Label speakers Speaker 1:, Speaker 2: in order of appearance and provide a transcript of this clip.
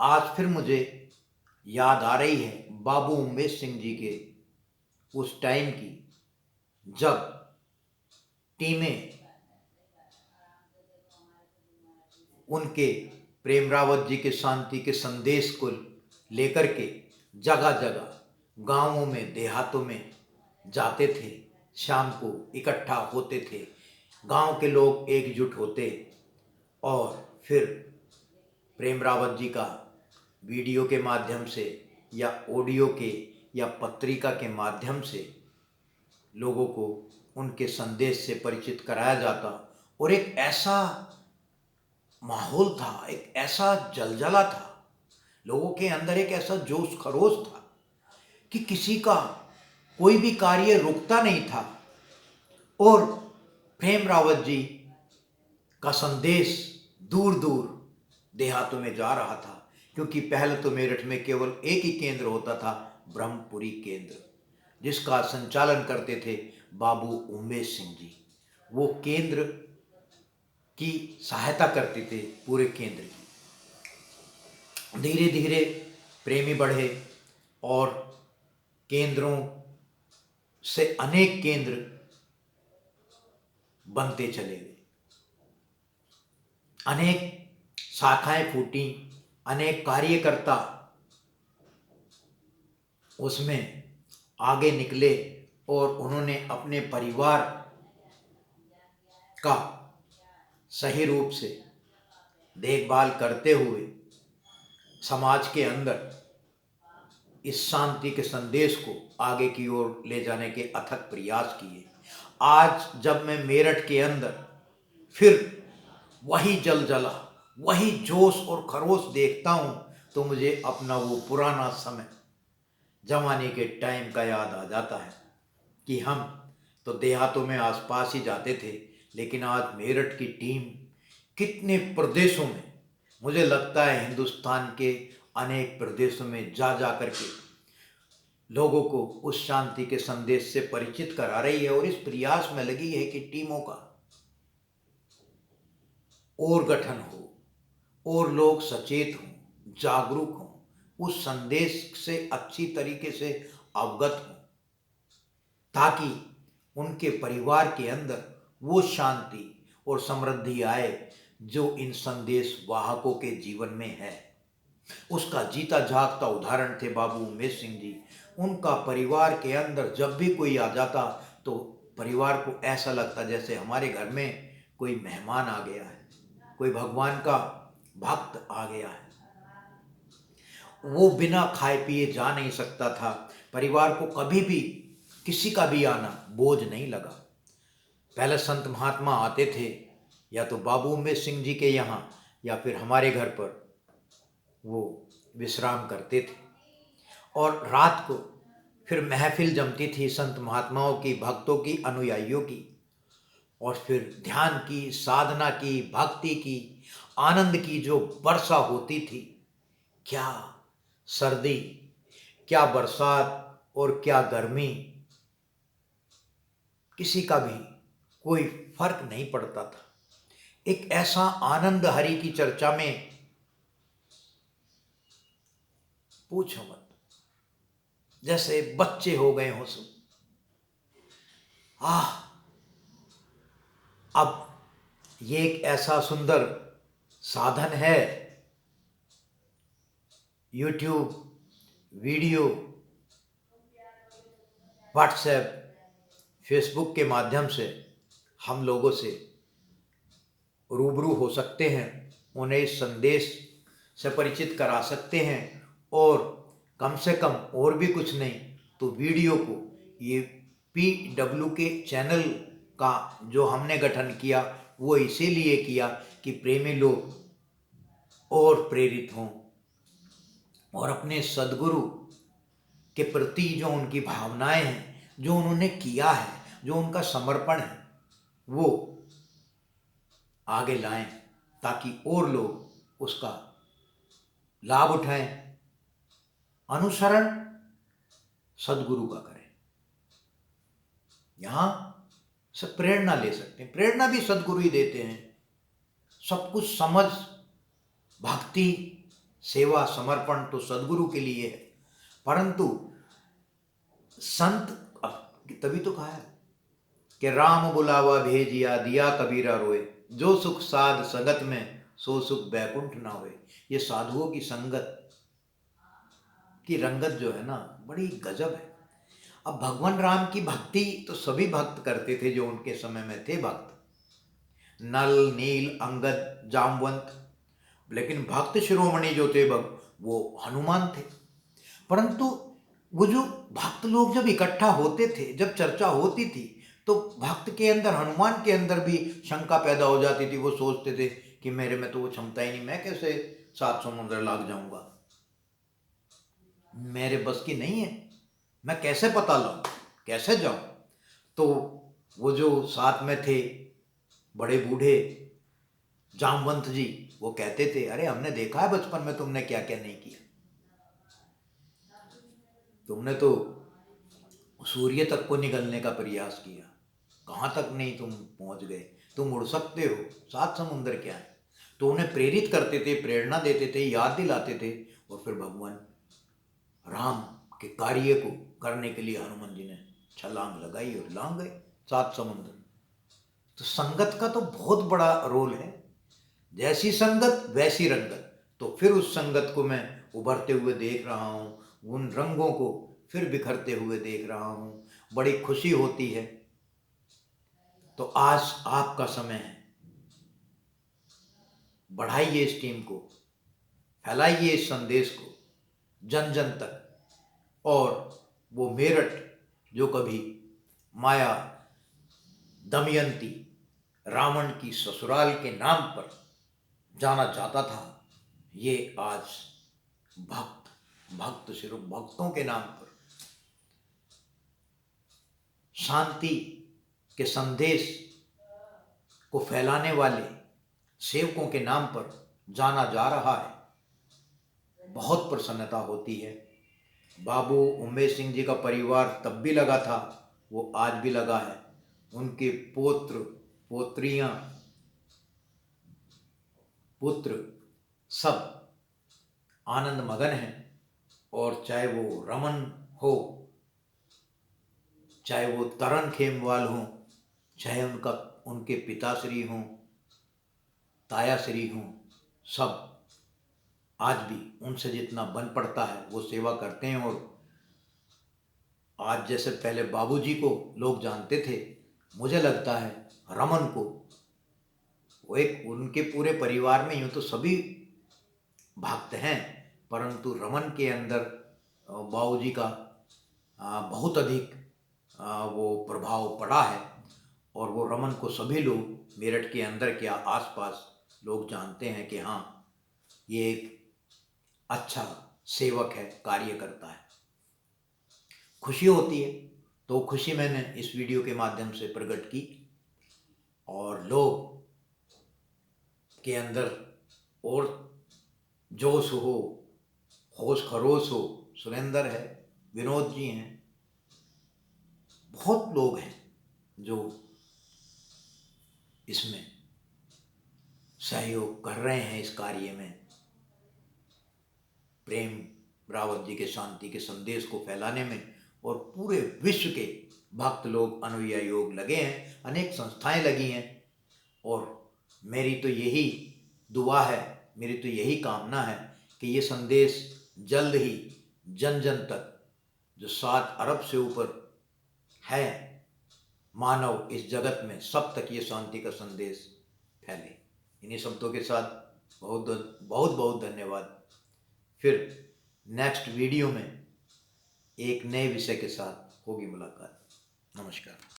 Speaker 1: आज फिर मुझे याद आ रही है बाबू उमेश सिंह जी के उस टाइम की, जब टीमें उनके प्रेम रावत जी के शांति के संदेश को लेकर के जगह जगह गांवों में देहातों में जाते थे। शाम को इकट्ठा होते थे, गांव के लोग एकजुट होते और फिर प्रेम रावत जी का वीडियो के माध्यम से या ऑडियो के या पत्रिका के माध्यम से लोगों को उनके संदेश से परिचित कराया जाता। और एक ऐसा माहौल था, एक ऐसा जलजला था, लोगों के अंदर एक ऐसा जोश खरोश था कि किसी का कोई भी कार्य रुकता नहीं था। और प्रेम रावत जी का संदेश दूर दूर देहातों में जा रहा था, क्योंकि पहले तो मेरठ में केवल एक ही केंद्र होता था, ब्रह्मपुरी केंद्र, जिसका संचालन करते थे बाबू उमेश सिंह जी। वो केंद्र की सहायता करते थे पूरे केंद्र की। धीरे धीरे प्रेमी बढ़े और केंद्रों से अनेक केंद्र बनते चले गए, अनेक शाखाएं फूटी, अनेक कार्यकर्ता उसमें आगे निकले और उन्होंने अपने परिवार का सही रूप से देखभाल करते हुए समाज के अंदर इस शांति के संदेश को आगे की ओर ले जाने के अथक प्रयास किए। आज जब मैं मेरठ के अंदर फिर वही जलजला, वही जोश और खरोश देखता हूँ तो मुझे अपना वो पुराना समय, जमाने के टाइम का याद आ जाता है कि हम तो देहातों में आसपास ही जाते थे, लेकिन आज मेरठ की टीम कितने प्रदेशों में, मुझे लगता है हिंदुस्तान के अनेक प्रदेशों में जा जा करके लोगों को उस शांति के संदेश से परिचित करा रही है। और इस प्रयास में लगी है कि टीमों का और गठन हो और लोग सचेत हों, जागरूक हों, उस संदेश से अच्छी तरीके से अवगत हों, ताकि उनके परिवार के अंदर वो शांति और समृद्धि आए जो इन संदेश वाहकों के जीवन में है। उसका जीता जागता उदाहरण थे बाबू उमेश सिंह जी। उनका परिवार के अंदर जब भी कोई आ जाता तो परिवार को ऐसा लगता जैसे हमारे घर में कोई मेहमान आ गया है, कोई भगवान का भक्त आ गया है। वो बिना खाए पिए जा नहीं सकता था। परिवार को कभी भी किसी का भी आना बोझ नहीं लगा। पहले संत महात्मा आते थे या तो बाबू उमेश सिंह जी के यहाँ या फिर हमारे घर पर वो विश्राम करते थे, और रात को फिर महफिल जमती थी संत महात्माओं की, भक्तों की, अनुयायियों की, और फिर ध्यान की, साधना की, भक्ति की, आनंद की जो वर्षा होती थी। क्या सर्दी, क्या बरसात और क्या गर्मी, किसी का भी कोई फर्क नहीं पड़ता था। एक ऐसा आनंद हरि की चर्चा में पूछो मत, जैसे बच्चे हो गए हो सब। अब ये एक ऐसा सुंदर साधन है, यूट्यूब, वीडियो, व्हाट्सएप, फेसबुक के माध्यम से हम लोगों से रूबरू हो सकते हैं, उन्हें इस संदेश से परिचित करा सकते हैं, और कम से कम और भी कुछ नहीं तो वीडियो को, ये PW के चैनल का जो हमने गठन किया वो इसीलिए किया कि प्रेमी लोग और प्रेरित हों और अपने सद्गुरु के प्रति जो उनकी भावनाएं हैं, जो उन्होंने किया है, जो उनका समर्पण है, वो आगे लाएं, ताकि और लोग उसका लाभ उठाएं, अनुसरण सद्गुरु का करें। यहाँ से प्रेरणा ले सकते हैं, प्रेरणा भी सद्गुरु ही देते हैं। सब कुछ समझ, भक्ति सेवा समर्पण तो सदगुरु के लिए है, परंतु संत तभी तो कहा है कि राम बुलावा भेजिया दिया कबीरा रोए, जो सुख साध संगत में सो सुख बैकुंठ ना होए। ये साधुओं की संगत की रंगत जो है ना, बड़ी गजब है। अब भगवान राम की भक्ति तो सभी भक्त करते थे जो उनके समय में थे भक्त, नल नील अंगद जामवंत, लेकिन भक्त शिरोमणि जो थे वो हनुमान थे। परंतु वो जो भक्त लोग जब इकट्ठा होते थे, जब चर्चा होती थी, तो भक्त के अंदर, हनुमान के अंदर भी शंका पैदा हो जाती थी। वो सोचते थे कि मेरे में तो वो क्षमता ही नहीं, मैं कैसे 7 समुद्र लाग जाऊंगा, मेरे बस की नहीं है, मैं कैसे पता लाऊं, कैसे जाऊं। तो वो जो साथ में थे बड़े बूढ़े जामवंत जी, वो कहते थे, अरे हमने देखा है बचपन में तुमने क्या क्या नहीं किया, तुमने तो सूर्य तक को निगलने का प्रयास किया, कहाँ तक नहीं तुम पहुँच गए, तुम उड़ सकते हो, 7 समुद्र क्या है। तो उन्हें प्रेरित करते थे, प्रेरणा देते थे, याद दिलाते थे, और फिर भगवान राम के कार्य को करने के लिए हनुमान जी ने छलांग लगाई और लांग गए 7 समुद्र। तो संगत का तो बहुत बड़ा रोल है, जैसी संगत वैसी रंगत। तो फिर उस संगत को मैं उभरते हुए देख रहा हूँ, उन रंगों को फिर बिखरते हुए देख रहा हूँ, बड़ी खुशी होती है। तो आज आपका समय है, बढ़ाइए इस टीम को, फैलाइए इस संदेश को जन जन तक। और वो मेरठ जो कभी माया दमयंती रावण की ससुराल के नाम पर जाना जाता था, ये आज भक्त सिर्फ भक्तों के नाम पर, शांति के संदेश को फैलाने वाले सेवकों के नाम पर जाना जा रहा है। बहुत प्रसन्नता होती है। बाबू उमेश सिंह जी का परिवार तब भी लगा था, वो आज भी लगा है। उनके पोत्र पोत्रियां पुत्र सब आनंद मगन हैं। और चाहे वो रमन हो, चाहे वो तरन खेमवाल हो, चाहे उनके पिताश्री हों, तायाश्री हों, सब आज भी उनसे जितना बन पड़ता है वो सेवा करते हैं। और आज जैसे पहले बाबूजी को लोग जानते थे, मुझे लगता है रमन को, वो एक उनके पूरे परिवार में यूँ तो सभी भक्त हैं, परंतु रमन के अंदर बाबूजी का बहुत अधिक वो प्रभाव पड़ा है। और वो रमन को सभी लोग मेरठ के अंदर के आसपास लोग जानते हैं कि हाँ, ये एक अच्छा सेवक है, कार्य करता है। खुशी होती है, तो खुशी मैंने इस वीडियो के माध्यम से प्रकट की। और लोग के अंदर और जोश हो, होश खरोश हो, सुरेंद्र है, विनोद जी हैं, बहुत लोग हैं जो इसमें सहयोग कर रहे हैं, इस कार्य में प्रेम रावत जी के शांति के संदेश को फैलाने में। और पूरे विश्व के भक्त लोग, अनुयायी योग लगे हैं, अनेक संस्थाएं लगी हैं। और मेरी तो यही दुआ है, मेरी तो यही कामना है कि ये संदेश जल्द ही जन जन तक, जो 7 अरब से ऊपर है मानव इस जगत में, सब तक ये शांति का संदेश फैले। इन्हीं शब्दों के साथ बहुत बहुत बहुत धन्यवाद। फिर नेक्स्ट वीडियो में एक नए विषय के साथ होगी मुलाकात। नमस्कार।